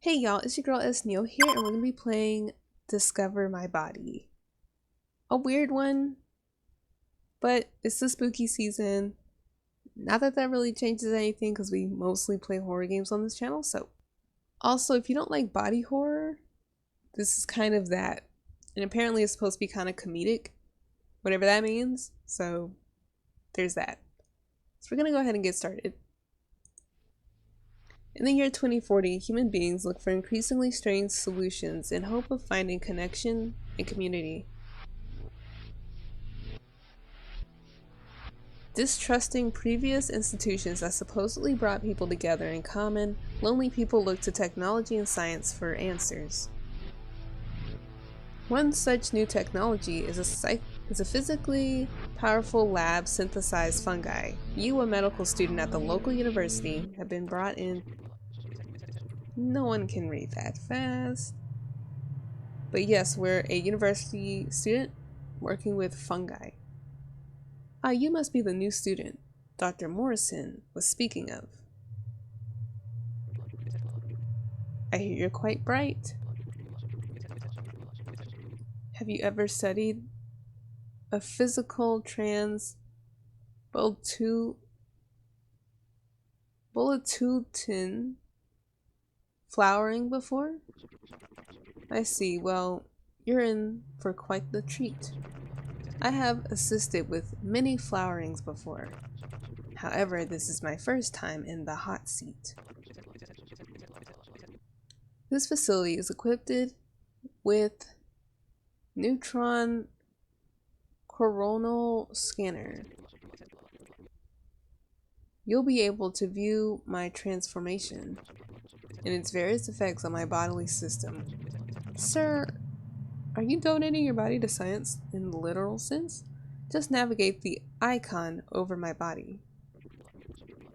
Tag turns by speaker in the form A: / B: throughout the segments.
A: Hey y'all, it's your girl S Neo here, and we're gonna be playing Discover My Body. A weird one, but it's the spooky season. Not that that really changes anything because we mostly play horror games on this channel, so. Also, if you don't like body horror, this is kind of that. And apparently it's supposed to be kind of comedic, whatever that means, so there's that. So we're gonna go ahead and get started. In the year 2040, human beings look for increasingly strange solutions in hope of finding connection and community. Distrusting previous institutions that supposedly brought people together in common, lonely people look to technology and science for answers. One such new technology is a physically powerful lab synthesized fungi. You, a medical student at the local university, have been brought in. No one can read that fast. But yes, we're a university student working with fungi. Ah, you must be the new student Dr. Morrison was speaking of. I hear you're quite bright. Have you ever studied a physical bulletin flowering before? I see. Well, you're in for quite the treat. I have assisted with many flowerings before. However, this is my first time in the hot seat. This facility is equipped with neutron coronal scanner. You'll be able to view my transformation and its various effects on my bodily system. Sir, are you donating your body to science in the literal sense? Just navigate the icon over my body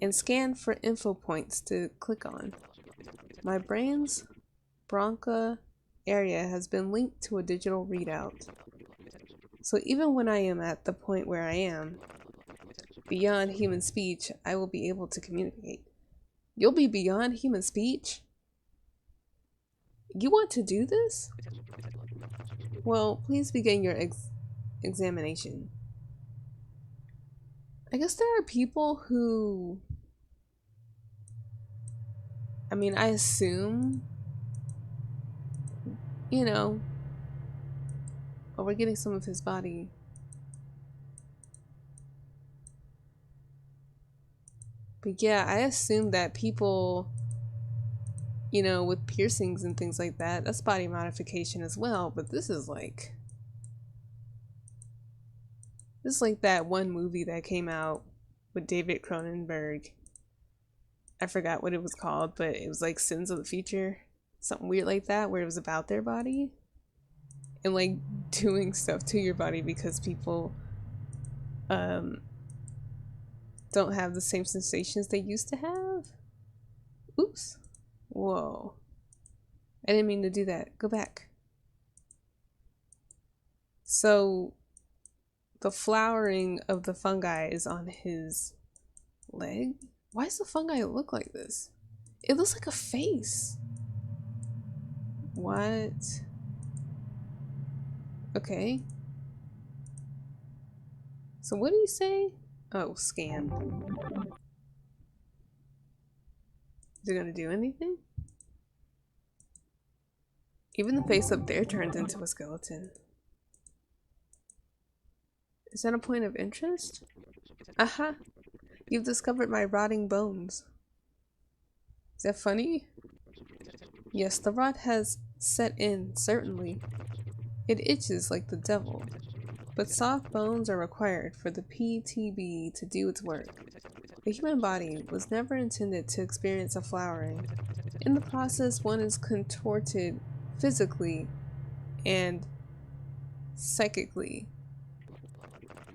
A: and scan for info points to click on. My brain's broncha area has been linked to a digital readout. So even when I am at the point where I am, beyond human speech, I will be able to communicate. You'll be beyond human speech? You want to do this? Well, please begin your examination. I guess there are people who... I assume... Oh, we're getting some of his body. But yeah, I assume that people, with piercings and things like that, that's body modification as well. But this is like that one movie that came out with David Cronenberg. I forgot what it was called, but it was like Sins of the Future. Something weird like that, where it was about their body. And like doing stuff to your body because people don't have the same sensations they used to have. Oops. Whoa. I didn't mean to do that. Go back. So the flowering of the fungi is on his leg. Why does the fungi look like this? It looks like a face. What? Okay. So what do you say? Oh, scan. Is it gonna do anything? Even the face up there turns into a skeleton. Is that a point of interest? Aha! You've discovered my rotting bones. Is that funny? Yes, the rot has set in, certainly. It itches like the devil. But soft bones are required for the PTB to do its work. The human body was never intended to experience a flowering. In the process, one is contorted physically and psychically.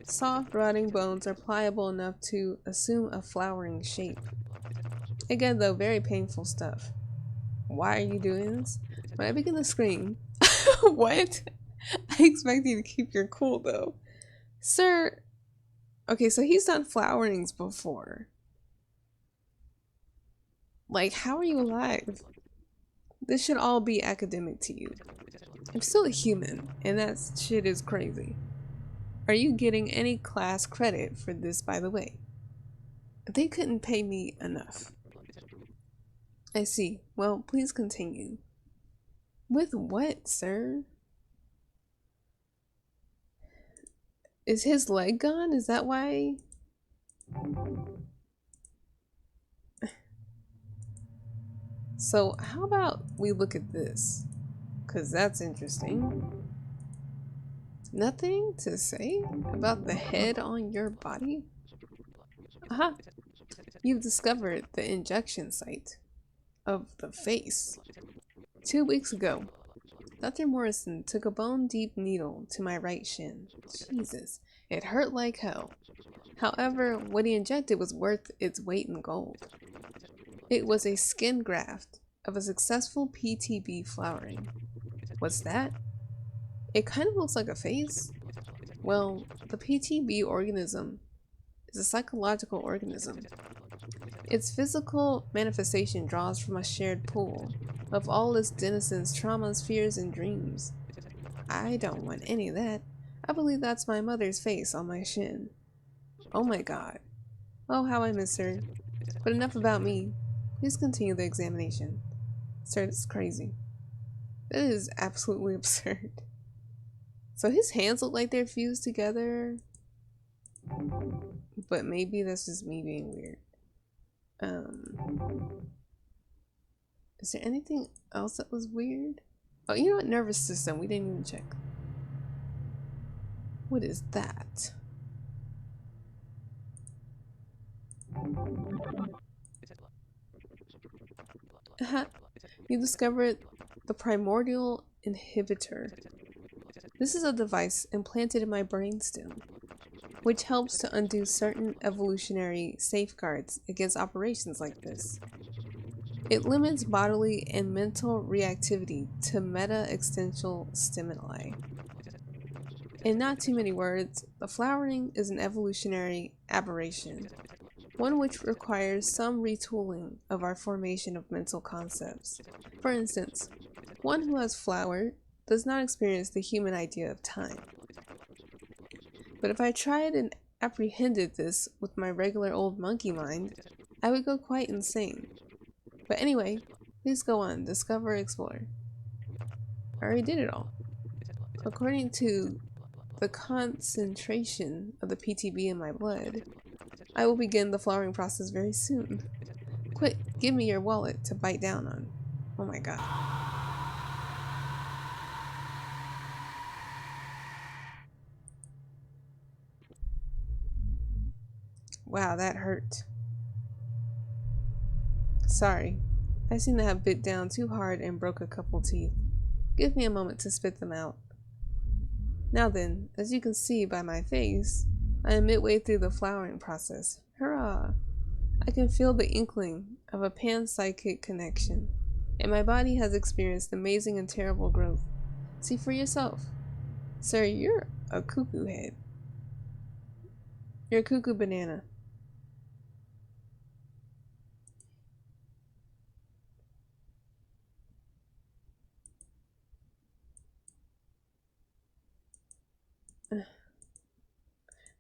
A: Soft, rotting bones are pliable enough to assume a flowering shape. Again, though, very painful stuff. Why are you doing this? When I begin to scream, what? I expect you to keep your cool, though. Sir, okay, so he's done flowerings before. Like, how are you alive? This should all be academic to you. I'm still a human, and that shit is crazy. Are you getting any class credit for this, by the way? They couldn't pay me enough. I see. Well, please continue. With what, sir? Is his leg gone? Is that why? So, how about we look at this? Because that's interesting. Nothing to say about the head on your body? Aha! You've discovered the injection site of the face. 2 weeks ago, Dr. Morrison took a bone-deep needle to my right shin. Jesus, it hurt like hell. However, what he injected was worth its weight in gold. It was a skin graft of a successful PTB flowering. What's that? It kind of looks like a face. Well, the PTB organism is a psychological organism. Its physical manifestation draws from a shared pool of all its denizens' traumas, fears, and dreams. I don't want any of that. I believe that's my mother's face on my shin. Oh my god. Oh, how I miss her. But enough about me. Please continue the examination. Sir, this is crazy. That is absolutely absurd. So his hands look like they're fused together. But maybe that's just me being weird. Is there anything else that was weird? Oh, you know what? Nervous system. We didn't even check. What is that? You discovered the primordial inhibitor. This is a device implanted in my brainstem, which helps to undo certain evolutionary safeguards against operations like this. It limits bodily and mental reactivity to meta-existential stimuli. In not too many words, the flowering is an evolutionary aberration, one which requires some retooling of our formation of mental concepts. For instance, one who has flowered does not experience the human idea of time. But if I tried and apprehended this with my regular old monkey mind, I would go quite insane. But anyway, please go on, discover, explore. I already did it all. According to the concentration of the PTB in my blood, I will begin the flowering process very soon. Quick, give me your wallet to bite down on. Oh my god. Wow, that hurt. Sorry, I seem to have bit down too hard and broke a couple teeth. Give me a moment to spit them out. Now then, as you can see by my face, I am midway through the flowering process. Hurrah! I can feel the inkling of a panpsychic connection, and my body has experienced amazing and terrible growth. See for yourself. Sir, you're a cuckoo head. You're a cuckoo banana.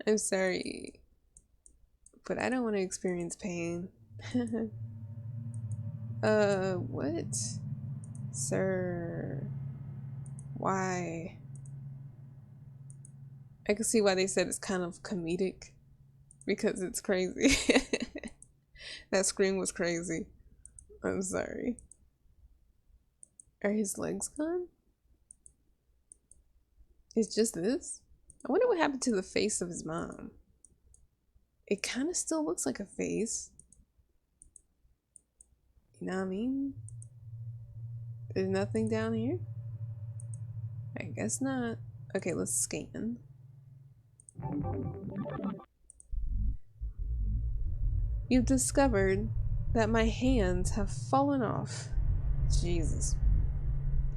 A: I'm sorry, but I don't want to experience pain. What? Sir, why? I can see why they said it's kind of comedic, because it's crazy. That scream was crazy. I'm sorry. Are his legs gone? It's just this? I wonder what happened to the face of his mom. It kind of still looks like a face. You know what I mean? There's nothing down here? I guess not. Okay, let's scan. You've discovered that my hands have fallen off. Jesus.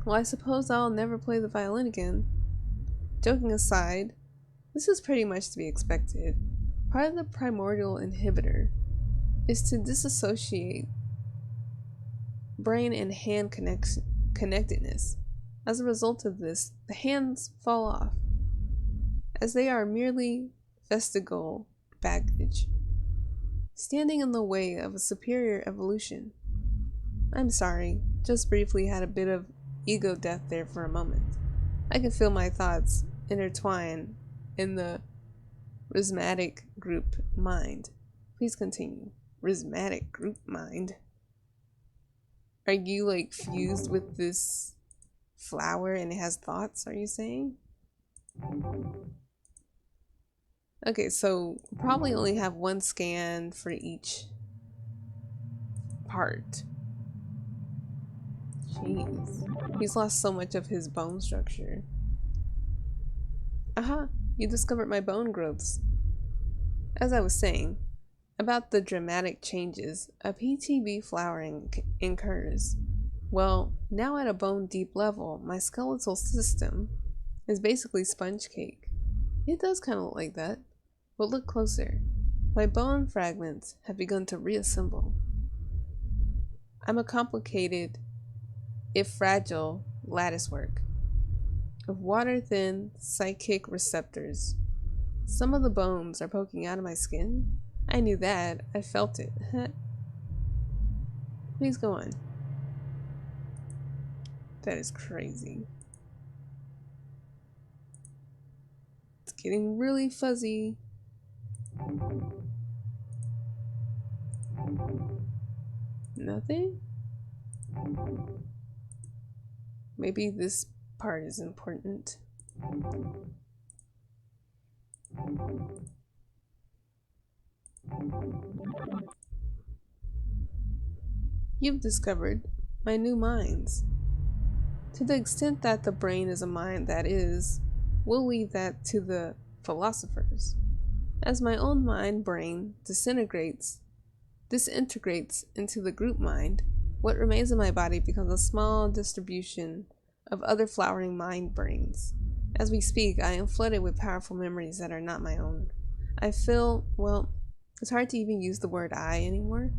A: Well, I suppose I'll never play the violin again. Joking aside, this is pretty much to be expected. Part of the primordial inhibitor is to disassociate brain and hand connectedness. As a result of this, the hands fall off, as they are merely vestigial baggage, standing in the way of a superior evolution. I'm sorry, just briefly had a bit of ego death there for a moment. I can feel my thoughts intertwine in the rhizmatic group mind. Please continue. Rhizmatic group mind. Are you like fused with this flower and it has thoughts, are you saying? Okay, so probably only have one scan for each part. Jeez. He's lost so much of his bone structure. Aha! You discovered my bone growths. As I was saying, about the dramatic changes a PTB flowering incurs. Well, now at a bone deep level, my skeletal system is basically sponge cake. It does kind of look like that, but look closer. My bone fragments have begun to reassemble. I'm a complicated, if fragile, latticework of water-thin psychic receptors. Some of the bones are poking out of my skin. I knew that. I felt it. Please go on. That is crazy. It's getting really fuzzy. Nothing? Maybe this part is important. You've discovered my new minds. To the extent that the brain is a mind that is, we'll leave that to the philosophers. As my own mind-brain disintegrates into the group mind, what remains of my body becomes a small distribution of other flowering mind brains. As we speak, I am flooded with powerful memories that are not my own. I feel, well, it's hard to even use the word I anymore.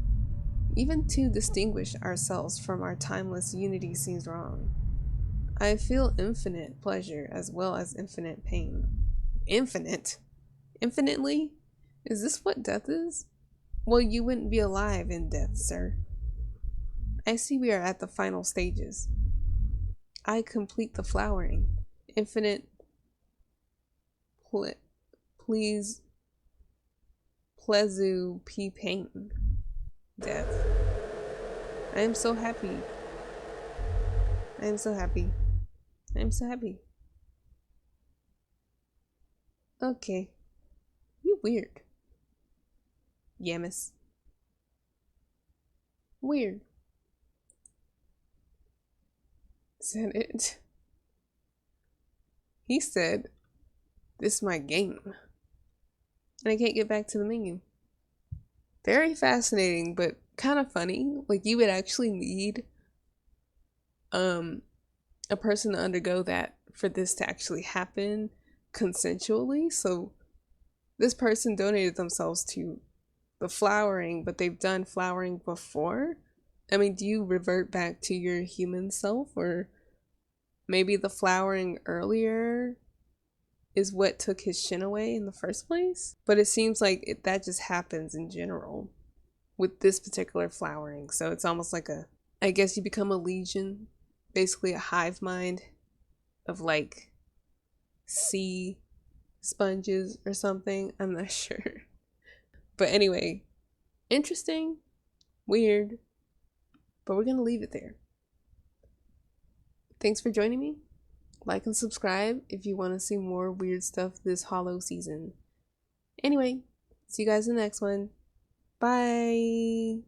A: Even to distinguish ourselves from our timeless unity seems wrong. I feel infinite pleasure as well as infinite pain. Infinite? Infinitely? Is this what death is? Well, you wouldn't be alive in death, sir. I see we are at the final stages. I complete the flowering. Infinite please plezu p pain. Death. I am so happy. I am so happy. I am so happy. Okay. You weird. Yames. Weird. Is that it? He said, "This is my game." And I can't get back to the menu. Very fascinating, but kind of funny. Like, you would actually need a person to undergo that for this to actually happen consensually. So this person donated themselves to the flowering, but they've done flowering before. I mean, do you revert back to your human self, or maybe the flowering earlier is what took his shin away in the first place? But it seems like that just happens in general with this particular flowering. So it's almost like I guess you become a legion, basically a hive mind of like sea sponges or something. I'm not sure. But anyway, interesting, weird, but we're gonna leave it there. Thanks for joining me. Like and subscribe if you want to see more weird stuff this Hollow season. Anyway, see you guys in the next one. Bye.